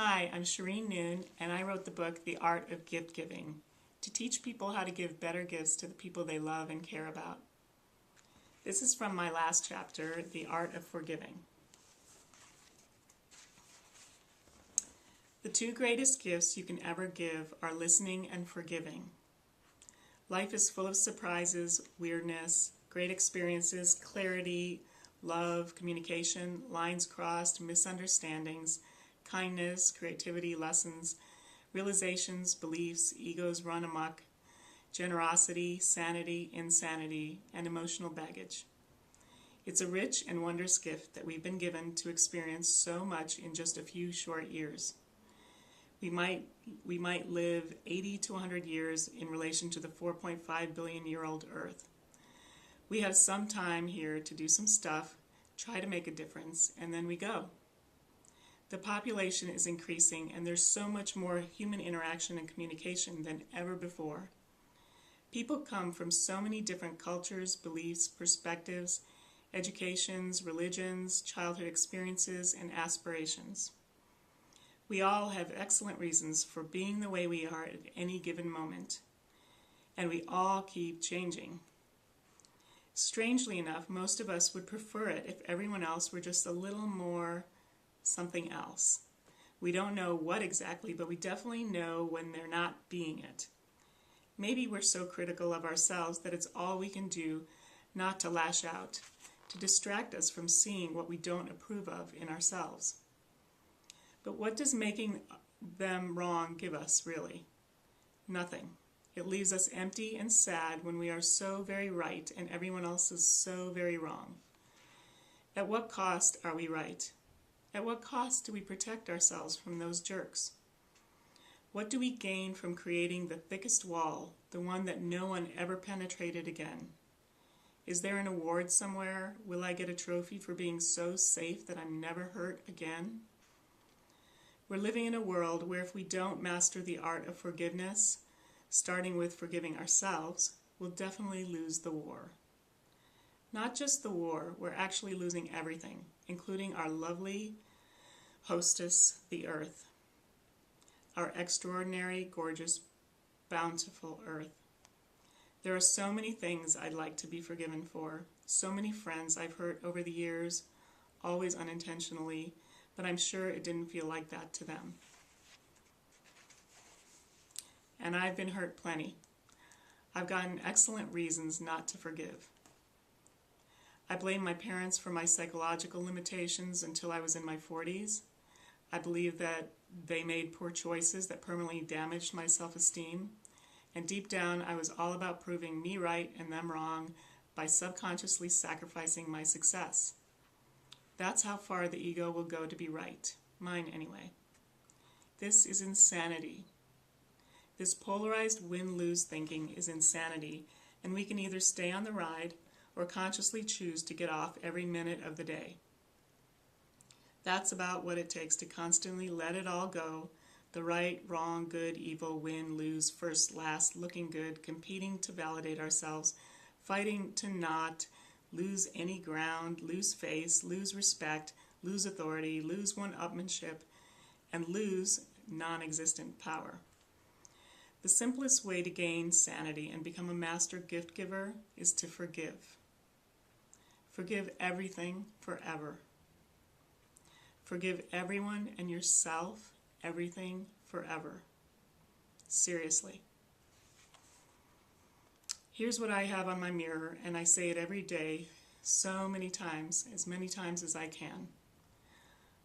Hi, I'm Shireen Noon, and I wrote the book The Art of Gift Giving to teach people how to give better gifts to the people they love and care about. This is from my last chapter, The Art of Forgiving. The two greatest gifts you can ever give are listening and forgiving. Life is full of surprises, weirdness, great experiences, clarity, love, communication, lines crossed, misunderstandings, kindness, creativity, lessons, realizations, beliefs, egos run amok, generosity, sanity, insanity, and emotional baggage. It's a rich and wondrous gift that we've been given to experience so much in just a few short years. We might live 80 to 100 years in relation to the 4.5 billion year old Earth. We have some time here to do some stuff, try to make a difference, and then we go. The population is increasing, and there's so much more human interaction and communication than ever before. People come from so many different cultures, beliefs, perspectives, educations, religions, childhood experiences, and aspirations. We all have excellent reasons for being the way we are at any given moment, and we all keep changing. Strangely enough, most of us would prefer it if everyone else were just a little more something else. We don't know what exactly, but we definitely know when they're not being it. Maybe we're so critical of ourselves that it's all we can do not to lash out, to distract us from seeing what we don't approve of in ourselves. But what does making them wrong give us, really? Nothing. It leaves us empty and sad when we are so very right and everyone else is so very wrong. At what cost are we right? At what cost do we protect ourselves from those jerks? What do we gain from creating the thickest wall, the one that no one ever penetrated again? Is there an award somewhere? Will I get a trophy for being so safe that I'm never hurt again? We're living in a world where if we don't master the art of forgiveness, starting with forgiving ourselves, we'll definitely lose the war. Not just the war, we're actually losing everything, including our lovely hostess, the earth. Our extraordinary, gorgeous, bountiful earth. There are so many things I'd like to be forgiven for, so many friends I've hurt over the years, always unintentionally, but I'm sure it didn't feel like that to them. And I've been hurt plenty. I've gotten excellent reasons not to forgive. I blame my parents for my psychological limitations until I was in my 40s. I believe that they made poor choices that permanently damaged my self-esteem. And deep down, I was all about proving me right and them wrong by subconsciously sacrificing my success. That's how far the ego will go to be right. Mine, anyway. This is insanity. This polarized win-lose thinking is insanity, and we can either stay on the ride or consciously choose to get off every minute of the day. That's about what it takes to constantly let it all go, the right, wrong, good, evil, win, lose, first, last, looking good, competing to validate ourselves, fighting to not lose any ground, lose face, lose respect, lose authority, lose one-upmanship, and lose non-existent power. The simplest way to gain sanity and become a master gift giver is to forgive. Forgive everything forever. Forgive everyone and yourself, everything forever. Seriously. Here's what I have on my mirror, and I say it every day, so many times as I can.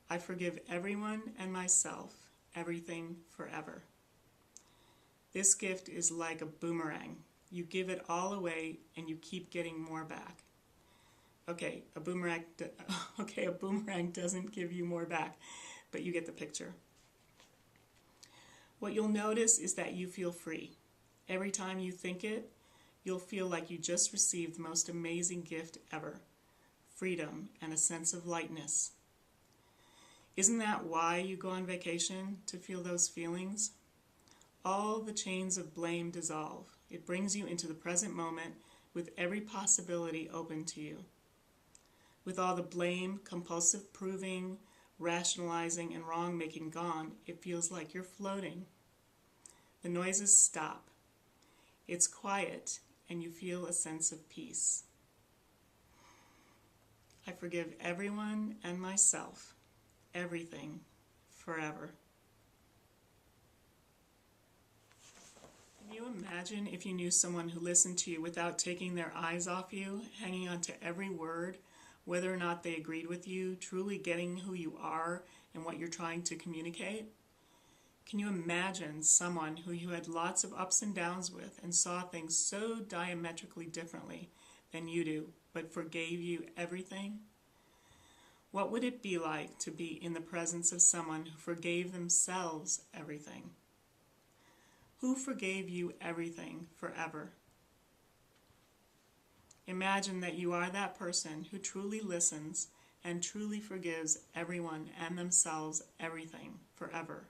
I forgive everyone and myself, everything forever. This gift is like a boomerang. You give it all away, and you keep getting more back. Okay, a boomerang doesn't give you more back, but you get the picture. What you'll notice is that you feel free. Every time you think it, you'll feel like you just received the most amazing gift ever. Freedom and a sense of lightness. Isn't that why you go on vacation, to feel those feelings? All the chains of blame dissolve. It brings you into the present moment with every possibility open to you. With all the blame, compulsive proving, rationalizing and wrong-making gone, it feels like you're floating. The noises stop. It's quiet, and you feel a sense of peace. I forgive everyone and myself, everything, forever. Can you imagine if you knew someone who listened to you without taking their eyes off you, hanging on to every word, whether or not they agreed with you, truly getting who you are and what you're trying to communicate? Can you imagine someone who you had lots of ups and downs with and saw things so diametrically differently than you do, but forgave you everything? What would it be like to be in the presence of someone who forgave themselves everything? Who forgave you everything forever? Imagine that you are that person who truly listens and truly forgives everyone and themselves everything forever.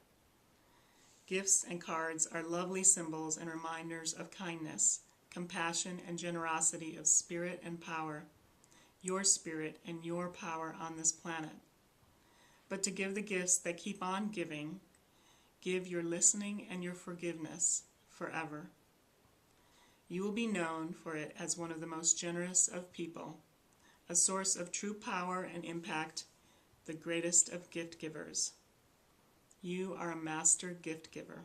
Gifts and cards are lovely symbols and reminders of kindness, compassion, and generosity of spirit and power, your spirit and your power on this planet. But to give the gifts that keep on giving, give your listening and your forgiveness forever. You will be known for it as one of the most generous of people, a source of true power and impact, the greatest of gift givers. You are a master gift giver.